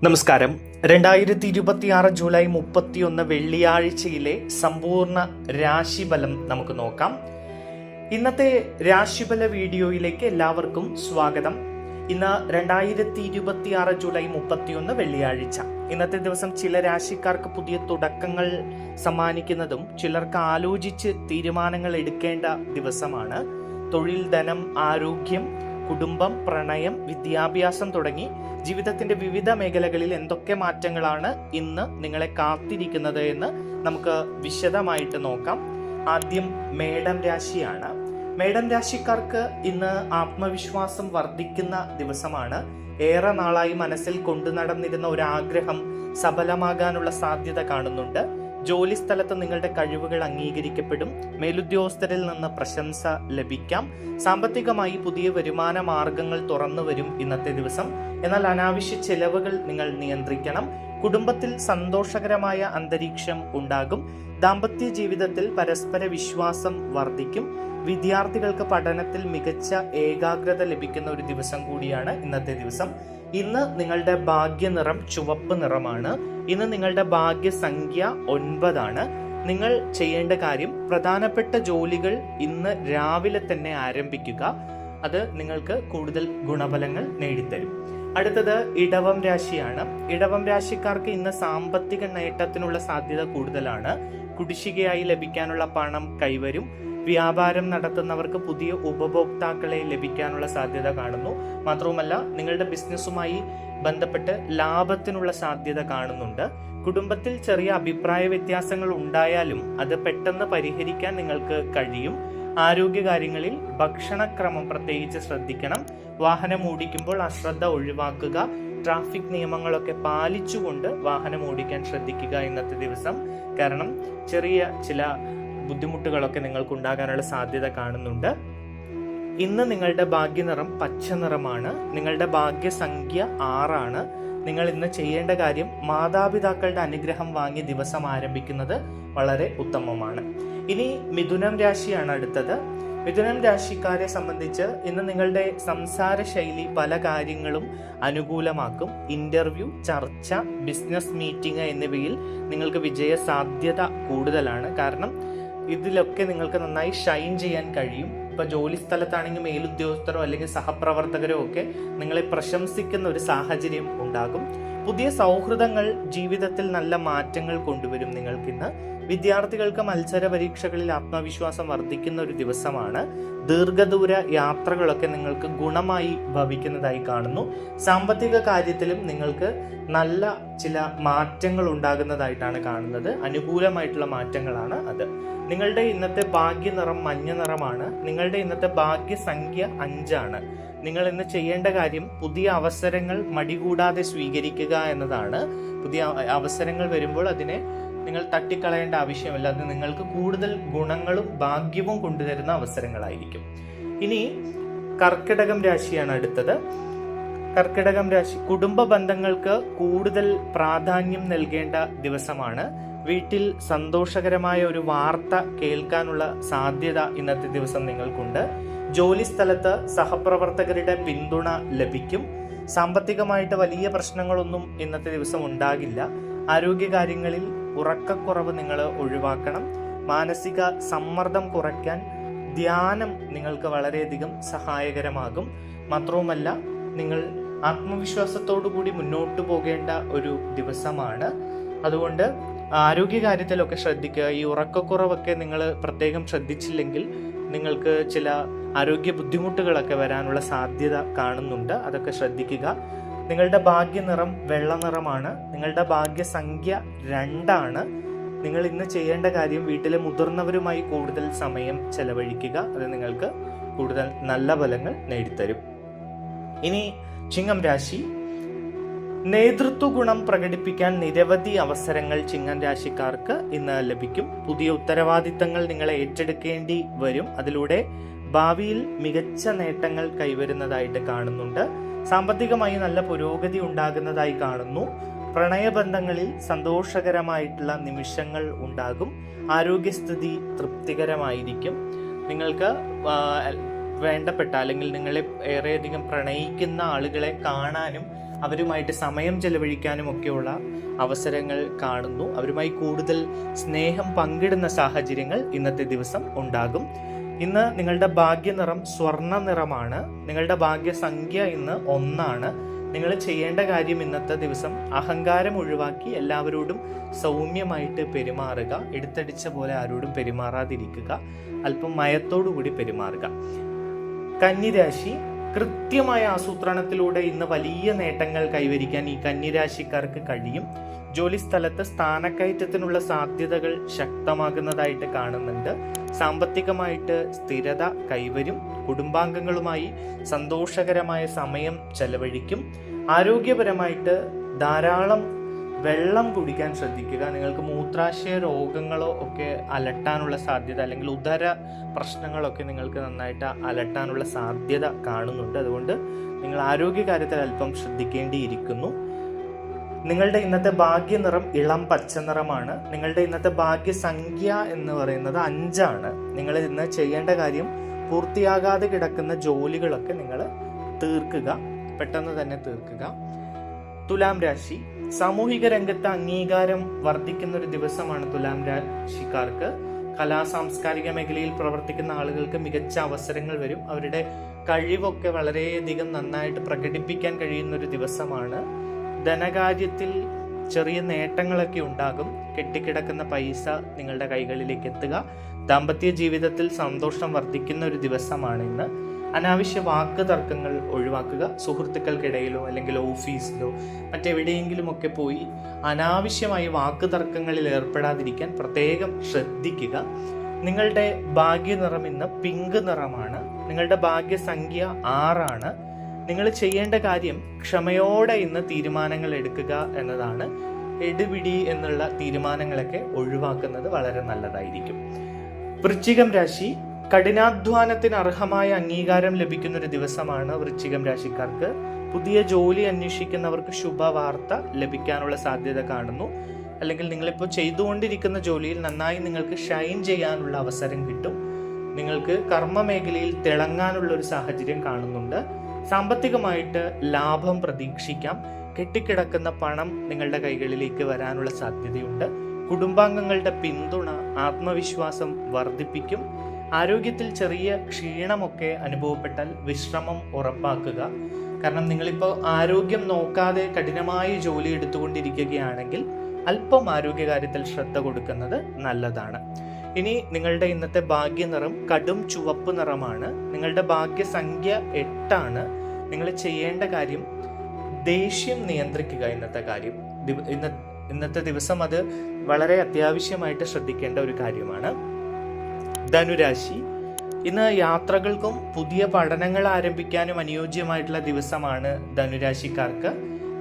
നമസ്കാരം. 2026 ജൂലൈ 31 വെള്ളിയാഴ്ചയിലെ സമ്പൂർണ്ണ രാശിഫലം നമുക്ക് നോക്കാം. ഇന്നത്തെ രാശിഫല വീഡിയോയിലേക്ക് എല്ലാവർക്കും സ്വാഗതം. ഇന്ന് 2026 ജൂലൈ 31 വെള്ളിയാഴ്ച. ഇന്നത്തെ ദിവസം ചില രാശിക്കാർക്ക് പുതിയ തുടക്കങ്ങൾ സമ്മാനിക്കുന്നതും ചിലർക്ക് ആലോചിച്ച് തീരുമാനങ്ങൾ എടുക്കേണ്ട ദിവസമാണ്. തൊഴിൽ, ധനം, ആരോഗ്യം, കുടുംബം, പ്രണയം, വിദ്യാഭ്യാസം തുടങ്ങി ജീവിതത്തിന്റെ വിവിധ മേഖലകളിൽ എന്തൊക്കെ മാറ്റങ്ങളാണ് ഇന്ന് നിങ്ങളെ കാത്തിരിക്കുന്നത് എന്ന് നമുക്ക് വിശദമായിട്ട് നോക്കാം. ആദ്യം മേടം രാശിയാണ്. മേടം രാശിക്കാർക്ക് ഇന്ന് ആത്മവിശ്വാസം വർദ്ധിക്കുന്ന ദിവസമാണ്. ഏറെ നാളായി മനസ്സിൽ കൊണ്ടു നടന്നിരുന്ന ഒരു ആഗ്രഹം സഫലമാകാനുള്ള സാധ്യത കാണുന്നുണ്ട്. ജോലി സ്ഥലത്ത് നിങ്ങളുടെ കഴിവുകൾ അംഗീകരിക്കപ്പെടും. മേലുദ്യോഗസ്ഥരിൽ നിന്ന് പ്രശംസ ലഭിക്കാം. സാമ്പത്തികമായി പുതിയ വരുമാന മാർഗങ്ങൾ തുറന്നു വരും ഇന്നത്തെ ദിവസം. എന്നാൽ അനാവശ്യ ചെലവുകൾ നിങ്ങൾ നിയന്ത്രിക്കണം. കുടുംബത്തിൽ സന്തോഷകരമായ അന്തരീക്ഷം ഉണ്ടാകും. ദാമ്പത്യ ജീവിതത്തിൽ പരസ്പര വിശ്വാസം വർദ്ധിക്കും. വിദ്യാർത്ഥികൾക്ക് പഠനത്തിൽ മികച്ച ഏകാഗ്രത ലഭിക്കുന്ന ഒരു ദിവസം കൂടിയാണ് ഇന്നത്തെ ദിവസം. ഇന്ന് നിങ്ങളുടെ ഭാഗ്യ നിറം ചുവപ്പ് നിറമാണ്. ഇന്ന് നിങ്ങളുടെ ഭാഗ്യസംഖ്യ 9 ആണ്. നിങ്ങൾ ചെയ്യേണ്ട കാര്യം, പ്രധാനപ്പെട്ട ജോലികൾ ഇന്ന് രാവിലെ തന്നെ ആരംഭിക്കുക. അത് നിങ്ങൾക്ക് കൂടുതൽ ഗുണഫലങ്ങൾ നേടിത്തരും. അടുത്തത് ഇടവം രാശിയാണ്. ഇടവം രാശിക്കാർക്ക് ഇന്ന് സാമ്പത്തിക നേട്ടത്തിനുള്ള സാധ്യത കൂടുതലാണ്. കുടിശ്ശികയായി ലഭിക്കാനുള്ള പണം കൈവരും. വ്യാപാരം നടത്തുന്നവർക്ക് പുതിയ ഉപഭോക്താക്കളെ ലഭിക്കാനുള്ള സാധ്യത കാണുന്നു. മാത്രവുമല്ല, നിങ്ങളുടെ ബിസിനസ്സുമായി ബന്ധപ്പെട്ട് ലാഭത്തിനുള്ള സാധ്യത കാണുന്നുണ്ട്. കുടുംബത്തിൽ ചെറിയ അഭിപ്രായ വ്യത്യാസങ്ങൾ ഉണ്ടായാലും അത് പെട്ടെന്ന് പരിഹരിക്കാൻ നിങ്ങൾക്ക് കഴിയും. ആരോഗ്യകാര്യങ്ങളിൽ ഭക്ഷണക്രമം പ്രത്യേകിച്ച് ശ്രദ്ധിക്കണം. വാഹനം ഓടിക്കുമ്പോൾ അശ്രദ്ധ ഒഴിവാക്കുക. ട്രാഫിക് നിയമങ്ങളൊക്കെ പാലിച്ചുകൊണ്ട് വാഹനം ഓടിക്കാൻ ശ്രദ്ധിക്കുക ഇന്നത്തെ ദിവസം. കാരണം ചെറിയ ചില ബുദ്ധിമുട്ടുകളൊക്കെ നിങ്ങൾക്ക് ഉണ്ടാകാനുള്ള സാധ്യത കാണുന്നുണ്ട്. ഇന്ന് നിങ്ങളുടെ ഭാഗ്യനിറം പച്ച നിറമാണ്. നിങ്ങളുടെ ഭാഗ്യസംഖ്യ 6 ആണ്. നിങ്ങൾ ഇന്ന് ചെയ്യേണ്ട കാര്യം, മാതാപിതാക്കളുടെ അനുഗ്രഹം വാങ്ങി ദിവസം ആരംഭിക്കുന്നത് വളരെ ഉത്തമമാണ്. ഇനി മിഥുനം രാശിയാണ് അടുത്തത്. മിഥുനം രാശിക്കാരെ സംബന്ധിച്ച് ഇന്ന് നിങ്ങളുടെ സംസാര ശൈലി പല കാര്യങ്ങളും അനുകൂലമാക്കും. ഇന്റർവ്യൂ, ചർച്ച, ബിസിനസ് മീറ്റിംഗ് എന്നിവയിൽ നിങ്ങൾക്ക് വിജയ സാധ്യത കൂടുതലാണ്. കാരണം ഇതിലൊക്കെ നിങ്ങൾക്ക് നന്നായി ഷൈൻ ചെയ്യാൻ കഴിയും. ഇപ്പൊ ജോലി സ്ഥലത്താണെങ്കിൽ മേലുദ്യോഗസ്ഥരോ അല്ലെങ്കിൽ സഹപ്രവർത്തകരോ ഒക്കെ നിങ്ങളെ പ്രശംസിക്കുന്ന ഒരു സാഹചര്യം ഉണ്ടാകും. പുതിയ സൗഹൃദങ്ങൾ ജീവിതത്തിൽ നല്ല മാറ്റങ്ങൾ കൊണ്ടുവരും നിങ്ങൾക്കിന്ന്. വിദ്യാർത്ഥികൾക്ക് മത്സര പരീക്ഷകളിൽ ആത്മവിശ്വാസം വർദ്ധിക്കുന്ന ഒരു ദിവസമാണ്. ദീർഘദൂര യാത്രകളൊക്കെ നിങ്ങൾക്ക് ഗുണമായി ഭവിക്കുന്നതായി കാണുന്നു. സാമ്പത്തിക കാര്യത്തിലും നിങ്ങൾക്ക് നല്ല ചില മാറ്റങ്ങൾ ഉണ്ടാകുന്നതായിട്ടാണ് കാണുന്നത്. അനുകൂലമായിട്ടുള്ള മാറ്റങ്ങളാണ് അത്. നിങ്ങളുടെ ഇന്നത്തെ ഭാഗ്യ നിറം മഞ്ഞ നിറമാണ്. നിങ്ങളുടെ ഇന്നത്തെ ഭാഗ്യസംഖ്യ 5 ആണ്. നിങ്ങൾ ഇന്ന് ചെയ്യേണ്ട കാര്യം, പുതിയ അവസരങ്ങൾ മടികൂടാതെ സ്വീകരിക്കുക എന്നതാണ്. പുതിയ അവസരങ്ങൾ വരുമ്പോൾ അതിനെ നിങ്ങൾ തട്ടിക്കളയേണ്ട ആവശ്യമില്ല. അത് നിങ്ങൾക്ക് കൂടുതൽ ഗുണങ്ങളും ഭാഗ്യവും കൊണ്ടുതരുന്ന അവസരങ്ങളായിരിക്കും. ഇനി കർക്കിടകം രാശിയാണ് അടുത്തത്. കർക്കിടകം രാശി കുടുംബ ബന്ധങ്ങൾക്ക് കൂടുതൽ പ്രാധാന്യം നൽകേണ്ട ദിവസമാണ്. വീട്ടിൽ സന്തോഷകരമായ ഒരു വാർത്ത കേൾക്കാനുള്ള സാധ്യത ഇന്നത്തെ ദിവസം നിങ്ങൾക്കുണ്ട്. ജോലി സ്ഥലത്ത് സഹപ്രവർത്തകരുടെ പിന്തുണ ലഭിക്കും. സാമ്പത്തികമായിട്ട് വലിയ പ്രശ്നങ്ങളൊന്നും ഇന്നത്തെ ദിവസം ഉണ്ടാകില്ല. ആരോഗ്യകാര്യങ്ങളിൽ ഉറക്കക്കുറവ് നിങ്ങൾ ഒഴിവാക്കണം. മാനസിക സമ്മർദ്ദം കുറയ്ക്കാൻ ധ്യാനം നിങ്ങൾക്ക് വളരെയധികം സഹായകരമാകും. മാത്രവുമല്ല, നിങ്ങൾ ആത്മവിശ്വാസത്തോടു കൂടി മുന്നോട്ട് പോകേണ്ട ഒരു ദിവസമാണ്. അതുകൊണ്ട് ആരോഗ്യകാര്യത്തിലൊക്കെ ശ്രദ്ധിക്കുക. ഈ ഉറക്കക്കുറവൊക്കെ നിങ്ങൾ പ്രത്യേകം ശ്രദ്ധിച്ചില്ലെങ്കിൽ നിങ്ങൾക്ക് ചില ആരോഗ്യ ബുദ്ധിമുട്ടുകളൊക്കെ വരാനുള്ള സാധ്യത കാണുന്നുണ്ട്. അതൊക്കെ ശ്രദ്ധിക്കുക. നിങ്ങളുടെ ഭാഗ്യനിറം വെള്ള നിറമാണ്. നിങ്ങളുടെ ഭാഗ്യസംഖ്യ 2 ആണ്. നിങ്ങൾ ഇന്ന് ചെയ്യേണ്ട കാര്യം, വീട്ടിലെ മുതിർന്നവരുമായി കൂടുതൽ സമയം ചെലവഴിക്കുക. അത് നിങ്ങൾക്ക് കൂടുതൽ നല്ല ഫലങ്ങൾ നേടിത്തരും. ഇനി ചിങ്ങം രാശി. നേതൃത്വ ഗുണം പ്രകടിപ്പിക്കാൻ നിരവധി അവസരങ്ങൾ ചിങ്ങം രാശിക്കാർക്ക് ഇന്ന് ലഭിക്കും. പുതിയ ഉത്തരവാദിത്തങ്ങൾ നിങ്ങൾ ഏറ്റെടുക്കേണ്ടി വരും. അതിലൂടെ ഭാവിയിൽ മികച്ച നേട്ടങ്ങൾ കൈവരുന്നതായിട്ട് കാണുന്നുണ്ട്. സാമ്പത്തികമായി നല്ല പുരോഗതി ഉണ്ടാകുന്നതായി കാണുന്നു. പ്രണയബന്ധങ്ങളിൽ സന്തോഷകരമായിട്ടുള്ള നിമിഷങ്ങൾ ഉണ്ടാകും. ആരോഗ്യസ്ഥിതി തൃപ്തികരമായിരിക്കും. നിങ്ങൾക്ക് വേണ്ടപ്പെട്ട അല്ലെങ്കിൽ നിങ്ങളെ ഏറെയധികം പ്രണയിക്കുന്ന ആളുകളെ കാണാനും അവരുമായിട്ട് സമയം ചെലവഴിക്കാനും ഒക്കെയുള്ള അവസരങ്ങൾ കാണുന്നു. അവരുമായി കൂടുതൽ സ്നേഹം പങ്കിടുന്ന സാഹചര്യങ്ങൾ ഇന്നത്തെ ദിവസം ഉണ്ടാകും. ഇന്ന് നിങ്ങളുടെ ഭാഗ്യനിറം സ്വർണ്ണ നിറമാണ്. നിങ്ങളുടെ ഭാഗ്യസംഖ്യ ഇന്ന് 1 നിങ്ങൾ ചെയ്യേണ്ട കാര്യം ഇന്നത്തെ ദിവസം അഹങ്കാരം ഒഴിവാക്കി എല്ലാവരോടും സൗമ്യമായിട്ട് പെരുമാറുക. എടുത്തടിച്ച പോലെ ആരോടും പെരുമാറാതിരിക്കുക. അല്പം മയത്തോടുകൂടി പെരുമാറുക. കന്നിരാശി, കൃത്യമായ ആസൂത്രണത്തിലൂടെ ഇന്ന് വലിയ നേട്ടങ്ങൾ കൈവരിക്കാൻ ഈ കന്നിരാശിക്കാർക്ക് കഴിയും. ജോലി സ്ഥലത്ത് സ്ഥാനക്കയറ്റത്തിനുള്ള സാധ്യതകൾ ശക്തമാകുന്നതായിട്ട് കാണുന്നുണ്ട്. സാമ്പത്തികമായിട്ട് സ്ഥിരത കൈവരും. കുടുംബാംഗങ്ങളുമായി സന്തോഷകരമായ സമയം ചെലവഴിക്കും. ആരോഗ്യപരമായിട്ട് ധാരാളം വെള്ളം കുടിക്കാൻ ശ്രദ്ധിക്കുക. നിങ്ങൾക്ക് മൂത്രാശയ രോഗങ്ങളോ ഒക്കെ അലട്ടാനുള്ള സാധ്യത, അല്ലെങ്കിൽ ഉദര പ്രശ്നങ്ങളൊക്കെ നിങ്ങൾക്ക് നന്നായിട്ട് അലട്ടാനുള്ള സാധ്യത കാണുന്നുണ്ട്. അതുകൊണ്ട് നിങ്ങൾ ആരോഗ്യകാര്യത്തിൽ അല്പം ശ്രദ്ധിക്കേണ്ടിയിരിക്കുന്നു. നിങ്ങളുടെ ഇന്നത്തെ ഭാഗ്യനിറം ഇളം പച്ച നിറമാണ്. നിങ്ങളുടെ ഇന്നത്തെ ഭാഗ്യസംഖ്യ എന്ന് പറയുന്നത് 5. നിങ്ങൾ ഇന്ന് ചെയ്യേണ്ട കാര്യം പൂർത്തിയാകാതെ കിടക്കുന്ന ജോലികളൊക്കെ നിങ്ങൾ തീർക്കുക. പെട്ടെന്ന് തന്നെ തീർക്കുക. തുലാം രാശി, സാമൂഹിക രംഗത്ത് അംഗീകാരം വർദ്ധിക്കുന്ന ഒരു ദിവസമാണ് തുലാം രാശിക്കാർക്ക്. കലാ സാംസ്കാരിക മേഖലയിൽ പ്രവർത്തിക്കുന്ന ആളുകൾക്ക് മികച്ച അവസരങ്ങൾ വരും. അവരുടെ കഴിവൊക്കെ വളരെയധികം നന്നായിട്ട് പ്രകടിപ്പിക്കാൻ കഴിയുന്ന ഒരു ദിവസമാണ്. ധനകാര്യത്തിൽ ചെറിയ നേട്ടങ്ങളൊക്കെ ഉണ്ടാകും. കെട്ടിക്കിടക്കുന്ന പൈസ നിങ്ങളുടെ കൈകളിലേക്ക് എത്തുക. ദാമ്പത്യ ജീവിതത്തിൽ സന്തോഷം വർദ്ധിക്കുന്ന ഒരു ദിവസമാണ് ഇന്ന്. അനാവശ്യ വാക്ക് തർക്കങ്ങൾ ഒഴിവാക്കുക. സുഹൃത്തുക്കൾക്കിടയിലോ അല്ലെങ്കിൽ ഓഫീസിലോ മറ്റെവിടെയെങ്കിലും ഒക്കെ പോയി അനാവശ്യമായി വാക്ക് തർക്കങ്ങളിൽ ഏർപ്പെടാതിരിക്കാൻ പ്രത്യേകം ശ്രദ്ധിക്കുക. നിങ്ങളുടെ ഭാഗ്യനിറം ഇന്ന് പിങ്ക് നിറമാണ്. നിങ്ങളുടെ ഭാഗ്യസംഖ്യ 6. നിങ്ങൾ ചെയ്യേണ്ട കാര്യം ക്ഷമയോടെ ഇന്ന് തീരുമാനങ്ങൾ എടുക്കുക എന്നതാണ്. എടുപിടി എന്നുള്ള തീരുമാനങ്ങളൊക്കെ ഒഴിവാക്കുന്നത് വളരെ നല്ലതായിരിക്കും. വൃശ്ചികം രാശി, കഠിനാധ്വാനത്തിന് അർഹമായ അംഗീകാരം ലഭിക്കുന്ന ഒരു ദിവസമാണ് വൃശ്ചികം രാശിക്കാർക്ക്. പുതിയ ജോലി അന്വേഷിക്കുന്നവർക്ക് ശുഭവാർത്ത ലഭിക്കാനുള്ള സാധ്യത കാണുന്നു. അല്ലെങ്കിൽ നിങ്ങളിപ്പോൾ ചെയ്തുകൊണ്ടിരിക്കുന്ന ജോലിയിൽ നന്നായി നിങ്ങൾക്ക് ഷൈൻ ചെയ്യാനുള്ള അവസരം കിട്ടും. നിങ്ങൾക്ക് കർമ്മ മേഖലയിൽ തിളങ്ങാനുള്ള ഒരു സാഹചര്യം കാണുന്നുണ്ട്. സാമ്പത്തികമായിട്ട് ലാഭം പ്രതീക്ഷിക്കാം. കെട്ടിക്കിടക്കുന്ന പണം നിങ്ങളുടെ കൈകളിലേക്ക് വരാനുള്ള സാധ്യതയുണ്ട്. കുടുംബാംഗങ്ങളുടെ പിന്തുണ ആത്മവിശ്വാസം വർദ്ധിപ്പിക്കും. ആരോഗ്യത്തിൽ ചെറിയ ക്ഷീണമൊക്കെ അനുഭവപ്പെട്ടാൽ വിശ്രമം ഉറപ്പാക്കുക. കാരണം നിങ്ങളിപ്പോൾ ആരോഗ്യം നോക്കാതെ കഠിനമായ ജോലി എടുത്തുകൊണ്ടിരിക്കുകയാണെങ്കിൽ അല്പം ആരോഗ്യകാര്യത്തിൽ ശ്രദ്ധ കൊടുക്കുന്നത് നല്ലതാണ്. ഇനി നിങ്ങളുടെ ഇന്നത്തെ ഭാഗ്യനിറം കടും ചുവപ്പ് നിറമാണ്. നിങ്ങളുടെ ഭാഗ്യസംഖ്യ 8. നിങ്ങൾ ചെയ്യേണ്ട കാര്യം ദേഷ്യം നിയന്ത്രിക്കുക. ഇന്നത്തെ ദിവസം അത് വളരെ അത്യാവശ്യമായിട്ട് ശ്രദ്ധിക്കേണ്ട ഒരു കാര്യമാണ്. ധനുരാശി, ഇന്ന് യാത്രകൾക്കും പുതിയ പഠനങ്ങൾ ആരംഭിക്കാനും അനുയോജ്യമായിട്ടുള്ള ദിവസമാണ് ധനുരാശിക്കാർക്ക്.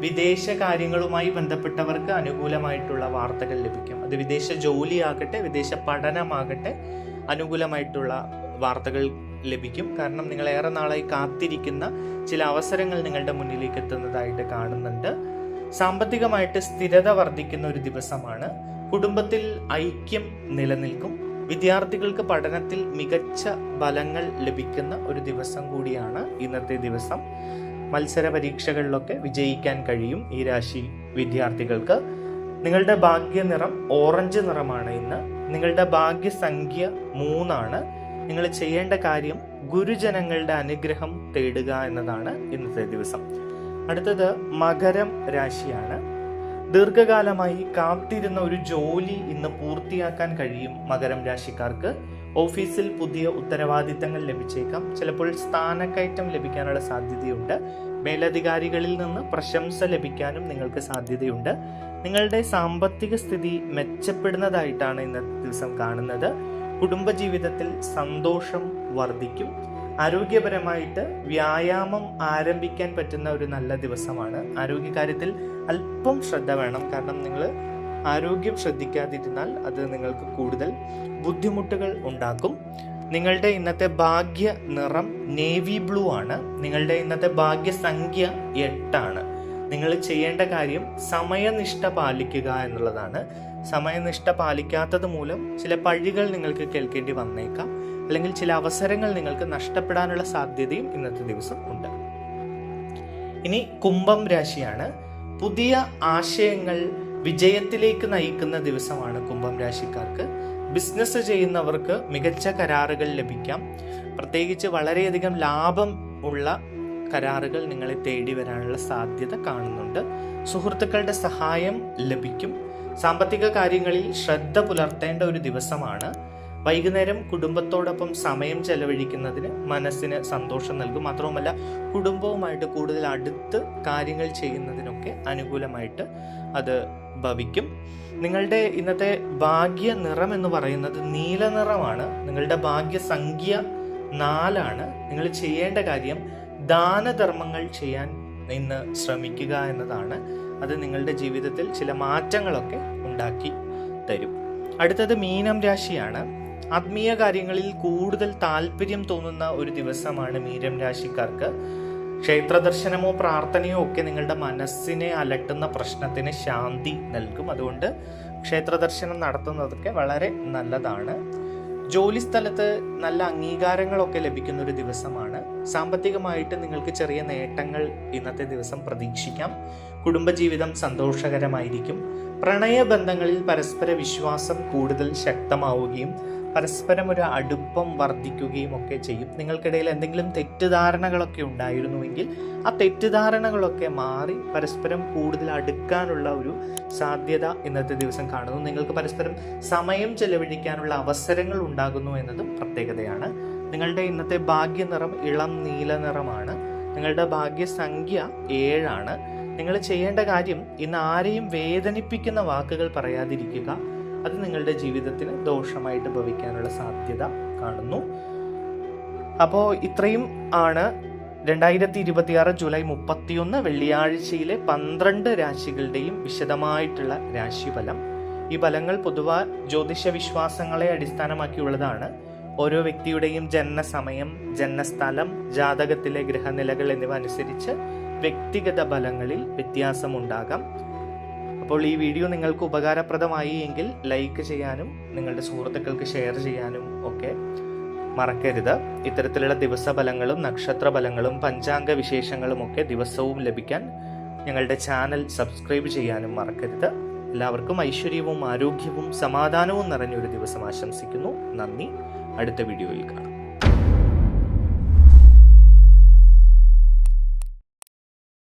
വിദേശ കാര്യങ്ങളുമായി ബന്ധപ്പെട്ടവർക്ക് അനുകൂലമായിട്ടുള്ള വാർത്തകൾ ലഭിക്കും. അത് വിദേശ ജോലിയാകട്ടെ വിദേശ പഠനമാകട്ടെ അനുകൂലമായിട്ടുള്ള വാർത്തകൾ ലഭിക്കും. കാരണം നിങ്ങൾ ഏറെ നാളായി കാത്തിരിക്കുന്ന ചില അവസരങ്ങൾ നിങ്ങളുടെ മുന്നിലേക്ക് എത്തുന്നതായിട്ട് കാണുന്നുണ്ട്. സാമ്പത്തികമായിട്ട് സ്ഥിരത വർദ്ധിക്കുന്ന ഒരു ദിവസമാണ്. കുടുംബത്തിൽ ഐക്യം നിലനിൽക്കും. വിദ്യാർത്ഥികൾക്ക് പഠനത്തിൽ മികച്ച ഫലങ്ങൾ ലഭിക്കുന്ന ഒരു ദിവസം കൂടിയാണ് ഇന്നത്തെ ദിവസം. മത്സര പരീക്ഷകളിലൊക്കെ വിജയിക്കാൻ കഴിയും ഈ രാശി വിദ്യാർത്ഥികൾക്ക്. നിങ്ങളുടെ ഭാഗ്യനിറം ഓറഞ്ച് നിറമാണ് ഇന്ന്. നിങ്ങളുടെ ഭാഗ്യസംഖ്യ 3. നിങ്ങൾ ചെയ്യേണ്ട കാര്യം ഗുരുജനങ്ങളുടെ അനുഗ്രഹം തേടുക എന്നതാണ് ഇന്നത്തെ ദിവസം. അടുത്തത് മകരം രാശിയാണ്. ദീർഘകാലമായി കാത്തിരുന്ന ഒരു ജോലി ഇന്ന് പൂർത്തിയാക്കാൻ കഴിയും മകരം രാശിക്കാർക്ക്. ഓഫീസിൽ പുതിയ ഉത്തരവാദിത്തങ്ങൾ ലഭിച്ചേക്കാം. ചിലപ്പോൾ സ്ഥാനക്കയറ്റം ലഭിക്കാനുള്ള സാധ്യതയുണ്ട്. മേലധികാരികളിൽ നിന്ന് പ്രശംസ ലഭിക്കാനും നിങ്ങൾക്ക് സാധ്യതയുണ്ട്. നിങ്ങളുടെ സാമ്പത്തിക സ്ഥിതി മെച്ചപ്പെടുന്നതായിട്ടാണ് ഇന്നത്തെ ദിവസം കാണുന്നത്. കുടുംബജീവിതത്തിൽ സന്തോഷം വർദ്ധിക്കും. ആരോഗ്യപരമായിട്ട് വ്യായാമം ആരംഭിക്കാൻ പറ്റുന്ന ഒരു നല്ല ദിവസമാണ്. ആരോഗ്യകാര്യത്തിൽ അല്പം ശ്രദ്ധ വേണം. കാരണം നിങ്ങൾ ആരോഗ്യം ശ്രദ്ധിക്കാതിരുന്നാൽ അത് നിങ്ങൾക്ക് കൂടുതൽ ബുദ്ധിമുട്ടുകൾ ഉണ്ടാക്കും. നിങ്ങളുടെ ഇന്നത്തെ ഭാഗ്യ നിറം നേവി ബ്ലൂ ആണ്. നിങ്ങളുടെ ഇന്നത്തെ ഭാഗ്യസംഖ്യ 8. നിങ്ങൾ ചെയ്യേണ്ട കാര്യം സമയനിഷ്ഠ പാലിക്കുക എന്നുള്ളതാണ്. സമയനിഷ്ഠ പാലിക്കാത്തത് മൂലം ചില പഴികൾ നിങ്ങൾക്ക് കേൾക്കേണ്ടി വന്നേക്കാം. അല്ലെങ്കിൽ ചില അവസരങ്ങൾ നിങ്ങൾക്ക് നഷ്ടപ്പെടാനുള്ള സാധ്യതയും ഇന്നത്തെ ദിവസം ഉണ്ട്. ഇനി കുംഭം രാശിയാണ്. പുതിയ ആശയങ്ങൾ വിജയത്തിലേക്ക് നയിക്കുന്ന ദിവസമാണ് കുംഭം രാശിക്കാർക്ക്. ബിസിനസ് ചെയ്യുന്നവർക്ക് മികച്ച കരാറുകൾ ലഭിക്കാം. പ്രത്യേകിച്ച് വളരെയധികം ലാഭം ഉള്ള കരാറുകൾ നിങ്ങളെ തേടി വരാനുള്ള സാധ്യത കാണുന്നുണ്ട്. സുഹൃത്തുക്കളുടെ സഹായം ലഭിക്കും. സാമ്പത്തിക കാര്യങ്ങളിൽ ശ്രദ്ധ പുലർത്തേണ്ട ഒരു ദിവസമാണ്. വൈകുന്നേരം കുടുംബത്തോടൊപ്പം സമയം ചെലവഴിക്കുന്നതിന് മനസ്സിന് സന്തോഷം നൽകും. മാത്രവുമല്ല, കുടുംബവുമായിട്ട് കൂടുതൽ അടുത്ത് കാര്യങ്ങൾ ചെയ്യുന്നതിനൊക്കെ അനുകൂലമായിട്ട് അത് ഭവിക്കും. നിങ്ങളുടെ ഇന്നത്തെ ഭാഗ്യ നിറം എന്ന് പറയുന്നത് നീല നിറമാണ്. നിങ്ങളുടെ ഭാഗ്യസംഖ്യ 4 നിങ്ങൾ ചെയ്യേണ്ട കാര്യം ദാനധർമ്മങ്ങൾ ചെയ്യാൻ ഇന്ന് ശ്രമിക്കുക എന്നതാണ്. അത് നിങ്ങളുടെ ജീവിതത്തിൽ ചില മാറ്റങ്ങളൊക്കെ ഉണ്ടാക്കി തരും. അടുത്തത് മീനം രാശിയാണ്. ആത്മീയ കാര്യങ്ങളിൽ കൂടുതൽ താല്പര്യം തോന്നുന്ന ഒരു ദിവസമാണ് മീനം രാശിക്കാർക്ക്. ക്ഷേത്ര ദർശനമോ പ്രാർത്ഥനയോ ഒക്കെ നിങ്ങളുടെ മനസ്സിനെ അലട്ടുന്ന പ്രശ്നത്തിന് ശാന്തി നൽകും. അതുകൊണ്ട് ക്ഷേത്ര ദർശനം നടത്തുന്നതൊക്കെ വളരെ നല്ലതാണ്. ജോലി സ്ഥലത്ത് നല്ല അംഗീകാരങ്ങളൊക്കെ ലഭിക്കുന്ന ഒരു ദിവസമാണ്. സാമ്പത്തികമായിട്ട് നിങ്ങൾക്ക് ചെറിയ നേട്ടങ്ങൾ ഇന്നത്തെ ദിവസം പ്രതീക്ഷിക്കാം. കുടുംബജീവിതം സന്തോഷകരമായിരിക്കും. പ്രണയബന്ധങ്ങളിൽ പരസ്പര വിശ്വാസം കൂടുതൽ ശക്തമാവുകയും പരസ്പരം ഒരു അടുപ്പം വർദ്ധിക്കുകയും ഒക്കെ ചെയ്യും. നിങ്ങൾക്കിടയിൽ എന്തെങ്കിലും തെറ്റിദ്ധാരണകളൊക്കെ ഉണ്ടായിരുന്നുവെങ്കിൽ ആ തെറ്റിദ്ധാരണകളൊക്കെ മാറി പരസ്പരം കൂടുതൽ അടുക്കാനുള്ള ഒരു സാധ്യത ഇന്നത്തെ ദിവസം കാണുന്നു. നിങ്ങൾക്ക് പരസ്പരം സമയം ചെലവഴിക്കാനുള്ള അവസരങ്ങൾ ഉണ്ടാകുന്നു എന്നതും പ്രത്യേകതയാണ്. നിങ്ങളുടെ ഇന്നത്തെ ഭാഗ്യനിറം ഇളം നീല നിറമാണ്. നിങ്ങളുടെ ഭാഗ്യസംഖ്യ 7. നിങ്ങൾ ചെയ്യേണ്ട കാര്യം ഇന്ന് ആരെയും വേദനിപ്പിക്കുന്ന വാക്കുകൾ പറയാതിരിക്കുക. അത് നിങ്ങളുടെ ജീവിതത്തിന് ദോഷമായിട്ട് ഭവിക്കാനുള്ള സാധ്യത കാണുന്നു. അപ്പോൾ ഇത്രയും ആണ് 2026 ജൂലൈ 31 വെള്ളിയാഴ്ചയിലെ 12 രാശികളുടെയും വിശദമായിട്ടുള്ള രാശിഫലം. ഈ ഫലങ്ങൾ പൊതുവെ ജ്യോതിഷ വിശ്വാസങ്ങളെ അടിസ്ഥാനമാക്കിയുള്ളതാണ്. ഓരോ വ്യക്തിയുടെയും ജനനസമയം, ജനനസ്ഥലം, ജാതകത്തിലെ ഗ്രഹനിലകൾ എന്നിവ അനുസരിച്ച് വ്യക്തിഗത ഫലങ്ങളിൽ വ്യത്യാസമുണ്ടാകാം. അപ്പോൾ ഈ വീഡിയോ നിങ്ങൾക്ക് ഉപകാരപ്രദമായി എങ്കിൽ ലൈക്ക് ചെയ്യാനും നിങ്ങളുടെ സുഹൃത്തുക്കൾക്ക് ഷെയർ ചെയ്യാനും ഒക്കെ മറക്കരുത്. ഇത്തരത്തിലുള്ള ദിവസഫലങ്ങളും നക്ഷത്രഫലങ്ങളും പഞ്ചാംഗ വിശേഷങ്ങളും ഒക്കെ ദിവസവും ലഭിക്കാൻ ഞങ്ങളുടെ ചാനൽ സബ്സ്ക്രൈബ് ചെയ്യാനും മറക്കരുത്. എല്ലാവർക്കും ഐശ്വര്യവും ആരോഗ്യവും സമാധാനവും നിറഞ്ഞൊരു ദിവസം ആശംസിക്കുന്നു. നന്ദി. അടുത്ത വീഡിയോയിൽ കാണാം.